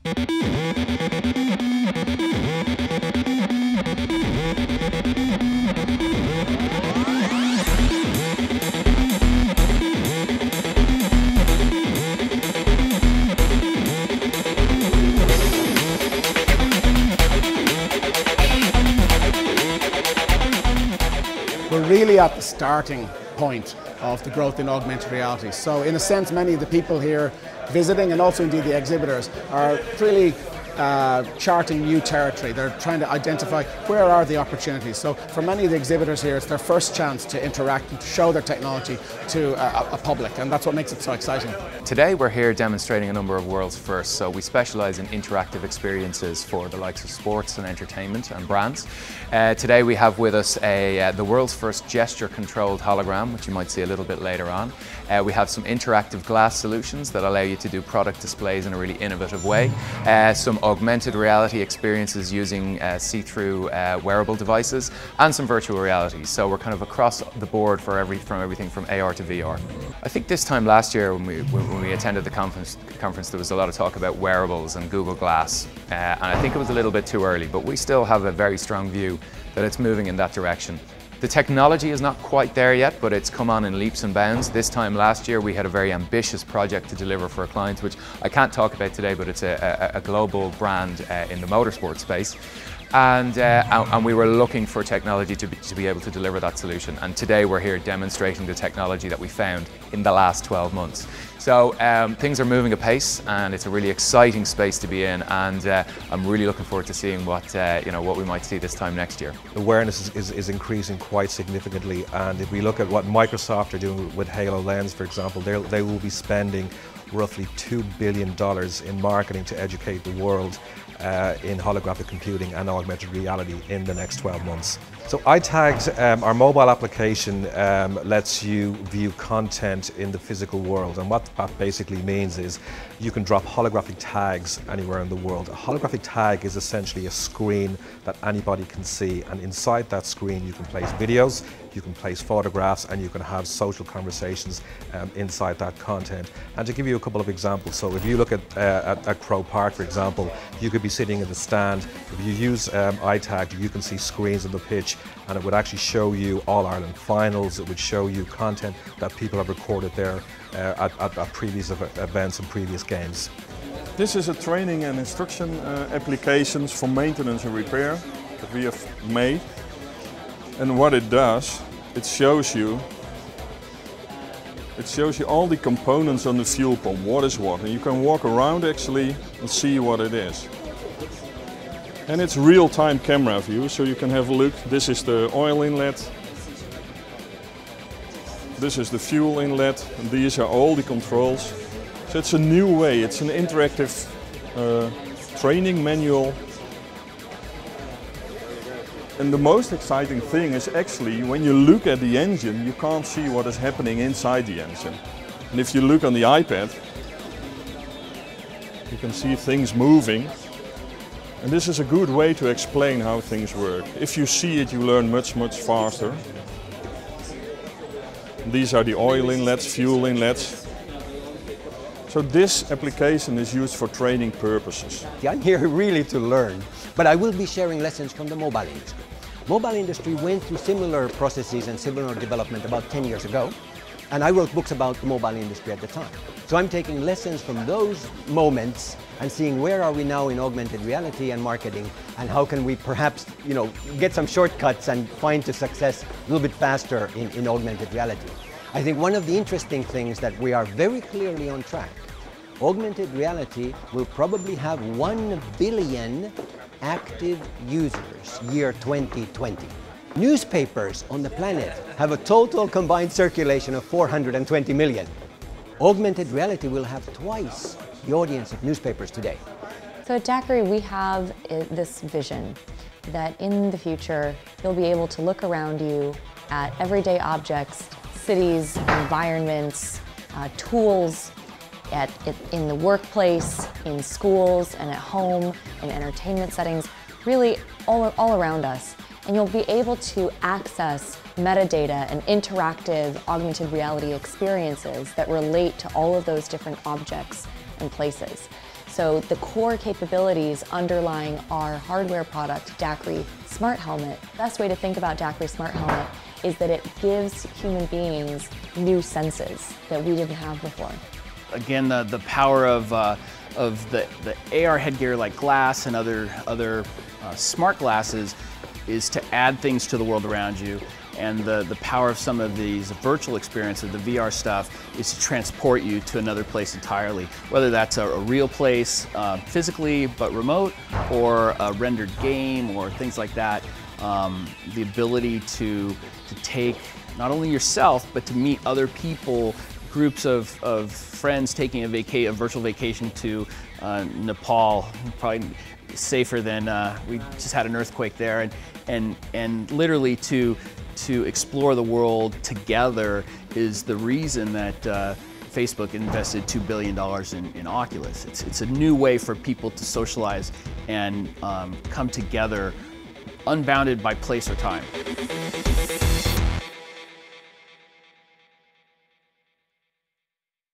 We're really at the starting point of the growth in augmented reality. So in a sense, many of the people here visiting, and also indeed the exhibitors, are really charting new territory. They're trying to identify where are the opportunities. So for many of the exhibitors here, it's their first chance to interact and to show their technology to a public, and that's what makes it so exciting. Today we're here demonstrating a number of world's firsts. So we specialise in interactive experiences for the likes of sports and entertainment and brands. Today we have with us the world's first gesture-controlled hologram, which you might see a little bit later on. We have some interactive glass solutions that allow you to do product displays in a really innovative way. Some augmented reality experiences using see-through wearable devices, and some virtual reality. So we're kind of across the board for everything from AR to VR. I think this time last year when we attended the conference there was a lot of talk about wearables and Google Glass, and I think it was a little bit too early, but we still have a very strong view that it's moving in that direction. The technology is not quite there yet, but it's come on in leaps and bounds. This time last year we had a very ambitious project to deliver for a client, which I can't talk about today, but it's a global brand in the motorsport space. And we were looking for technology to be able to deliver that solution. And today we're here demonstrating the technology that we found in the last 12 months. So things are moving apace, and it's a really exciting space to be in. And I'm really looking forward to seeing what we might see this time next year. Awareness is increasing quite significantly, and if we look at what Microsoft are doing with HoloLens, for example, they will be spending roughly $2 billion in marketing to educate the world in holographic computing and augmented reality in the next 12 months. So iTags, our mobile application, lets you view content in the physical world, and what that basically means is you can drop holographic tags anywhere in the world. A holographic tag is essentially a screen that anybody can see, and inside that screen you can place videos, you can place photographs, and you can have social conversations inside that content. And to give you a couple of examples, so if you look at Croke Park, for example, you could be sitting in the stand. If you use iTag, you can see screens on the pitch, and it would actually show you All-Ireland finals. It would show you content that people have recorded there at previous events and previous games. This is a training and instruction applications for maintenance and repair that we have made. And what it does, it shows you all the components on the fuel pump, what is what, and you can walk around actually and see what it is. And it's real-time camera view, so you can have a look. This is the oil inlet, this is the fuel inlet, and these are all the controls. So it's a new way, it's an interactive training manual. And the most exciting thing is actually when you look at the engine, you can't see what is happening inside the engine. And if you look on the iPad, you can see things moving. And this is a good way to explain how things work. If you see it, you learn much faster. These are the oil inlets, fuel inlets. So this application is used for training purposes. I'm here really to learn, but I will be sharing lessons from the mobile industry. Mobile industry went through similar processes and similar development about 10 years ago, and I wrote books about the mobile industry at the time. So I'm taking lessons from those moments and seeing where are we now in augmented reality and marketing, and how can we perhaps get some shortcuts and find the success a little bit faster in augmented reality. I think one of the interesting things that we are very clearly on track. Augmented reality will probably have 1 billion active users year 2020. Newspapers on the planet have a total combined circulation of 420 million. Augmented reality will have twice the audience of newspapers today. So at DAORI we have this vision that in the future you'll be able to look around you at everyday objects, cities, environments, tools, in the workplace, in schools, and at home, in entertainment settings, really all around us. And you'll be able to access metadata and interactive augmented reality experiences that relate to all of those different objects and places. So the core capabilities underlying our hardware product, DAORI Smart Helmet, the best way to think about DAORI Smart Helmet is that it gives human beings new senses that we didn't have before. Again, the power of the AR headgear like glass and other smart glasses is to add things to the world around you. And the power of some of these virtual experiences, the VR stuff, is to transport you to another place entirely. Whether that's a real place physically but remote, or a rendered game, or things like that. The ability to take not only yourself, but to meet other people, groups of friends taking a virtual vacation to Nepal, probably safer than, we just had an earthquake there, and literally to explore the world together is the reason that Facebook invested $2 billion in Oculus. It's a new way for people to socialize and come together unbounded by place or time.